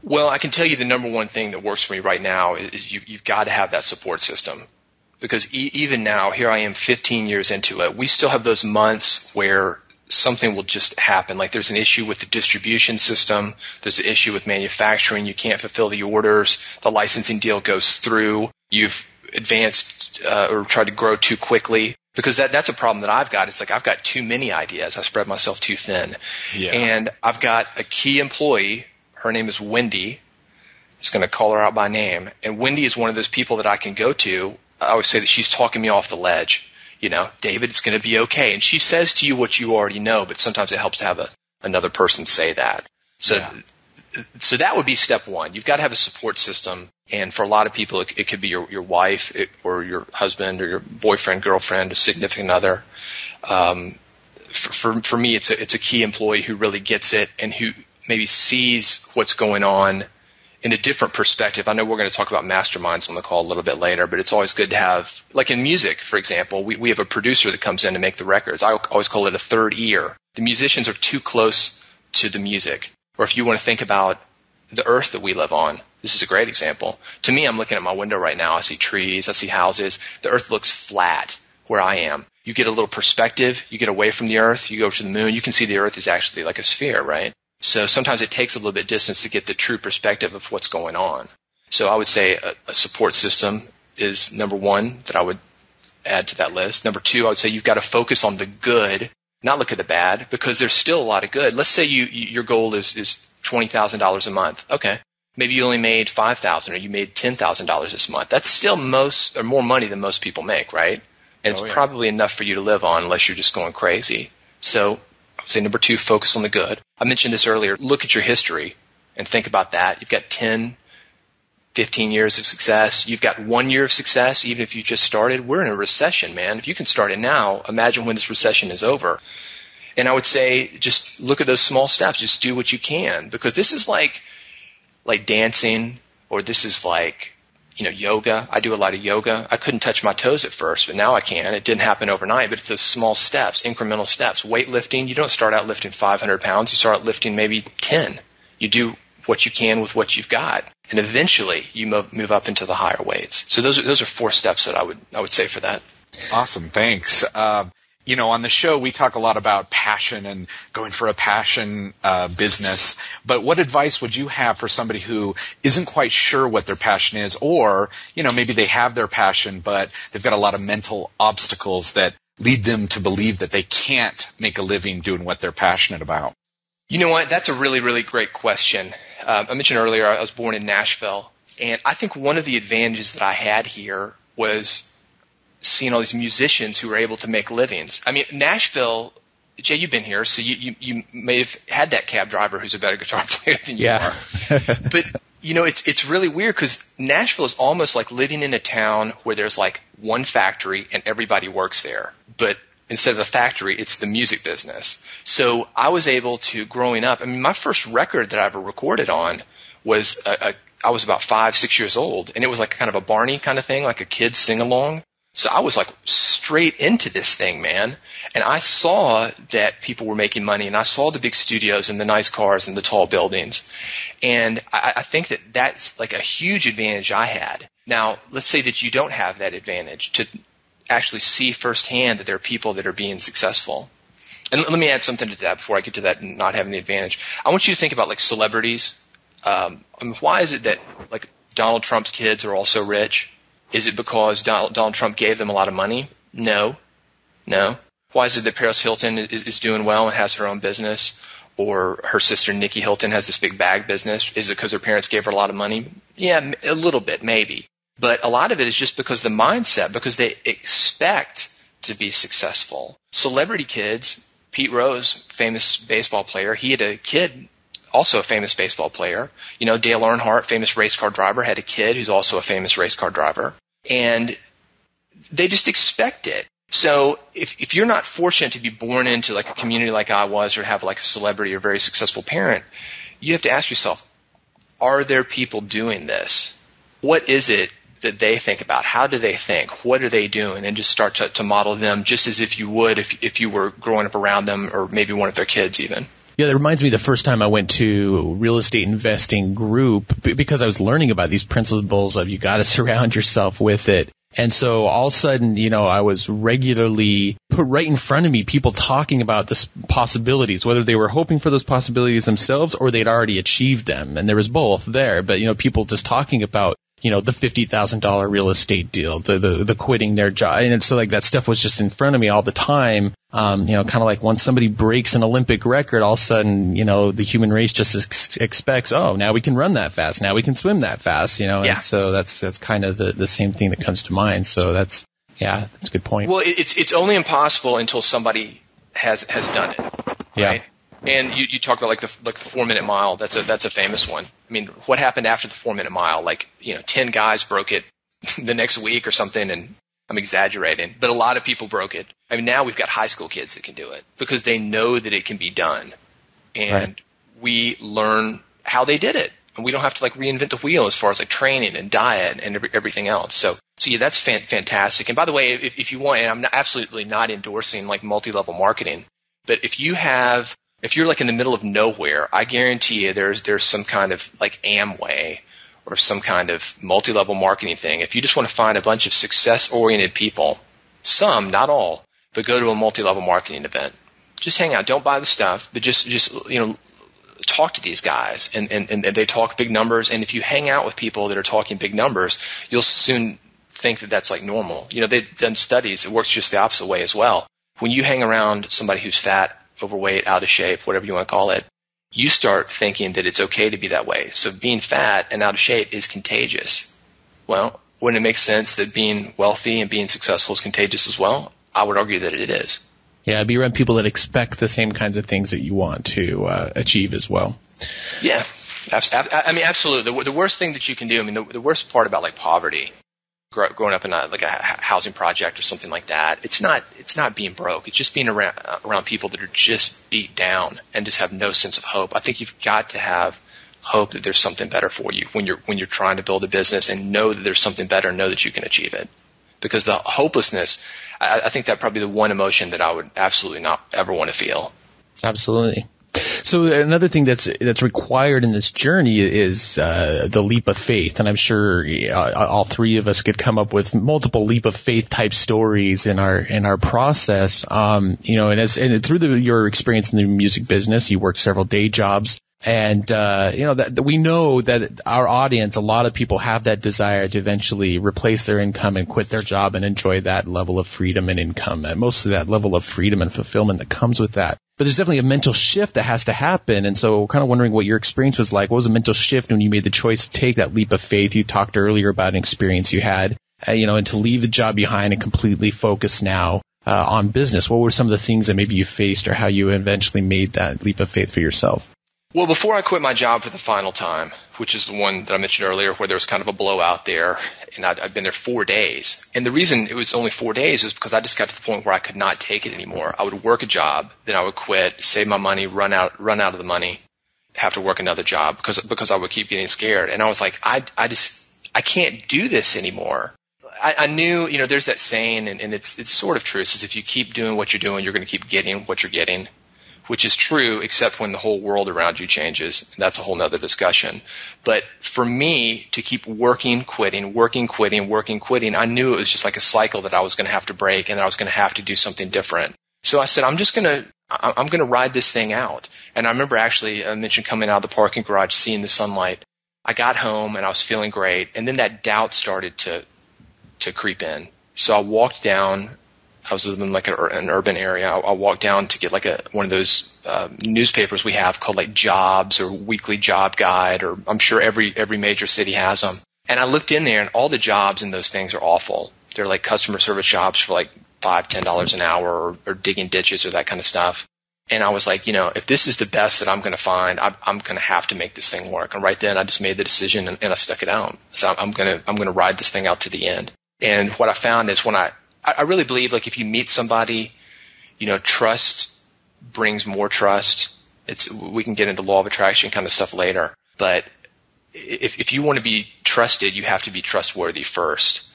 Well, I can tell you the number one thing that works for me right now is you've got to have that support system. Because even now, here I am 15 years into it, we still have those months where something will just happen. Like there's an issue with the distribution system. There's an issue with manufacturing. You can't fulfill the orders. The licensing deal goes through. You've advanced or tried to grow too quickly. Because that's a problem that I've got. It's like I've got too many ideas. I spread myself too thin. Yeah. And I've got a key employee. Her name is Wendy. I'm just going to call her out by name. And Wendy is one of those people that I can go to. I always say that she's talking me off the ledge. You know, David, it's going to be okay. And she says to you what you already know, but sometimes it helps to have another person say that. So that would be step one. You've got to have a support system. And for a lot of people, it could be your wife or your husband or your boyfriend, girlfriend, a significant other. For me, it's a key employee who really gets it and who maybe sees what's going on in a different perspective. I know we're going to talk about masterminds on the call a little bit later, but it's always good to have, like in music, for example, we have a producer that comes in to make the records. I always call it a third ear. The musicians are too close to the music. Or if you want to think about the earth that we live on, this is a great example. To me, I'm looking at my window right now. I see trees. I see houses. The earth looks flat where I am. You get a little perspective. You get away from the earth. You go to the moon. You can see the earth is actually like a sphere, right? So sometimes it takes a little bit of distance to get the true perspective of what's going on. So I would say a support system is number one that I would add to that list. Number two, I would say you've got to focus on the good, not look at the bad, because there's still a lot of good. Let's say your goal is $20,000 a month. Okay. Maybe you only made $5,000 or you made $10,000 this month. That's still more money than most people make, right? And it's probably enough for you to live on unless you're just going crazy. So I would say number two, focus on the good. I mentioned this earlier. Look at your history and think about that. You've got 10, 15 years of success. You've got 1 year of success, even if you just started. We're in a recession, man. If you can start it now, imagine when this recession is over. And I would say just look at those small steps. Just do what you can, because this is like dancing, or this is like, yoga. I do a lot of yoga. I couldn't touch my toes at first, but now I can. It didn't happen overnight, but it's those small steps, incremental steps. Weightlifting, you don't start out lifting 500 pounds. You start out lifting maybe 10. You do what you can with what you've got, and eventually you move up into the higher weights. So those are 4 steps that I would say for that. Awesome. Thanks. On the show, we talk a lot about passion and going for a passion business. But what advice would you have for somebody who isn't quite sure what their passion is, or, maybe they have their passion, but they've got a lot of mental obstacles that lead them to believe that they can't make a living doing what they're passionate about? You know what? That's a really, really great question. I mentioned earlier I was born in Nashville, and I think one of the advantages that I had here was seeing all these musicians who were able to make livings. I mean, Nashville, Jay, you've been here, so you may have had that cab driver who's a better guitar player than you are. But, it's really weird because Nashville is almost like living in a town where there's like one factory and everybody works there. But instead of a factory, it's the music business. So I was able to, growing up, my first record that I ever recorded on was, I was about 5, 6 years old, and it was like kind of a Barney kind of thing, like a kid's sing-along. So I was like straight into this thing, man. And I saw that people were making money, and I saw the big studios and the nice cars and the tall buildings. And I think that that's like a huge advantage I had. Now, let's say that you don't have that advantage to actually see firsthand that there are people that are being successful. And let me add something to that before I get to that not having the advantage. I want you to think about like celebrities. Why is it that like Donald Trump's kids are all so rich? Is it because Donald Trump gave them a lot of money? No. Why is it that Paris Hilton is doing well and has her own business? Or her sister Nikki Hilton has this big bag business? Is it because her parents gave her a lot of money? Yeah, a little bit, maybe. But a lot of it is just because the mindset, because they expect to be successful. Celebrity kids, Pete Rose, famous baseball player, he had a kid, also a famous baseball player. Dale Earnhardt, famous race car driver, had a kid who's also a famous race car driver. And they just expect it. So if you're not fortunate to be born into like a community like I was, or have like a celebrity or very successful parent, you have to ask yourself, are there people doing this? What is it that they think about? How do they think? What are they doing? And just start to model them just as if you would if you were growing up around them, or maybe one of their kids even. Yeah, that reminds me the first time I went to real estate investing group because I was learning about these principles of you got to surround yourself with it. And so all of a sudden, I was regularly put right in front of me people talking about the possibilities, whether they were hoping for those possibilities themselves or they'd already achieved them. And there was both there, but people just talking about the $50,000 real estate deal, the quitting their job. And so like that stuff was just in front of me all the time. Kind of like once somebody breaks an Olympic record, all of a sudden, the human race just expects, oh, now we can run that fast. Now we can swim that fast, Yeah. And so that's kind of the same thing that comes to mind. So that's a good point. Well, it's only impossible until somebody has done it. Right? Yeah. And you talked about like the 4-minute mile. That's a famous one. I mean, what happened after the 4-minute mile? 10 guys broke it the next week or something, and I'm exaggerating, but a lot of people broke it. I mean, now we've got high school kids that can do it because they know that it can be done, and we learn how they did it, and we don't have to reinvent the wheel as far as training and diet and everything else. So yeah, that's fantastic. And by the way, if you want, and I'm absolutely not endorsing multi-level marketing, but if you're in the middle of nowhere, I guarantee you there's some kind of Amway or some kind of multi-level marketing thing. If you just want to find a bunch of success-oriented people, some, not all, but go to a multi-level marketing event. Just hang out. Don't buy the stuff, but just talk to these guys. And they talk big numbers. And if you hang out with people that are talking big numbers, you'll soon think that that's normal. They've done studies. It works just the opposite way as well. When you hang around somebody who's fat, overweight, out of shape, whatever you want to call it, you start thinking that it's okay to be that way. So being fat and out of shape is contagious. Well, wouldn't it make sense that being wealthy and being successful is contagious as well? I would argue that it is. Yeah, be around people that expect the same kinds of things that you want to achieve as well. Yeah, I mean, absolutely. The worst thing that you can do, the worst part about poverty, growing up in a housing project or something like that, it's not being broke. It's just being around people that are just beat down and just have no sense of hope. I think you've got to have hope that there's something better for you when you're trying to build a business, and know that there's something better and know that you can achieve it. Because the hopelessness, I think that probably the one emotion that I would absolutely not ever want to feel. Absolutely. So another thing that's required in this journey is the leap of faith, and I'm sure all three of us could come up with multiple leap of faith type stories in our process. And through your experience in the music business, you worked several day jobs. And, that we know that our audience, a lot of people have that desire to eventually replace their income and quit their job and enjoy that level of freedom and income, and most of that level of freedom and fulfillment that comes with that. But there's definitely a mental shift that has to happen. And so kind of wondering what your experience was like. What was a mental shift when you made the choice to take that leap of faith? You talked earlier about an experience you had, and to leave the job behind and completely focus now on business. What were some of the things that maybe you faced, or how you eventually made that leap of faith for yourself? Well, before I quit my job for the final time, which is the one that I mentioned earlier where there was kind of a blowout there, and I'd been there 4 days. And the reason it was only 4 days was because I just got to the point where I could not take it anymore. I would work a job, then I would quit, save my money, run out of the money, have to work another job because I would keep getting scared. And I was like, I can't do this anymore. I knew, there's that saying, and it's sort of true. It says if you keep doing what you're doing, you're going to keep getting what you're getting. Which is true, except when the whole world around you changes. And that's a whole nother discussion. But for me to keep working, quitting, I knew it was just like a cycle that I was going to have to break, and that I was going to have to do something different. So I said, I'm going to ride this thing out. And I remember actually, I mentioned coming out of the parking garage, seeing the sunlight. I got home and I was feeling great. And then that doubt started to creep in. So I walked down. I was in an urban area. I walked down to get one of those newspapers we have called Jobs or Weekly Job Guide, or I'm sure every major city has them. And I looked in there, and all the jobs in those things are awful. They're like customer service jobs for $5, $10 an hour, or digging ditches or that kind of stuff. And I was like, if this is the best that I'm going to find, I'm going to have to make this thing work. And right then I just made the decision and I stuck it out. So I'm going to ride this thing out to the end. And what I found is when I really believe if you meet somebody, trust brings more trust. We can get into law of attraction kind of stuff later. But if you want to be trusted, you have to be trustworthy first.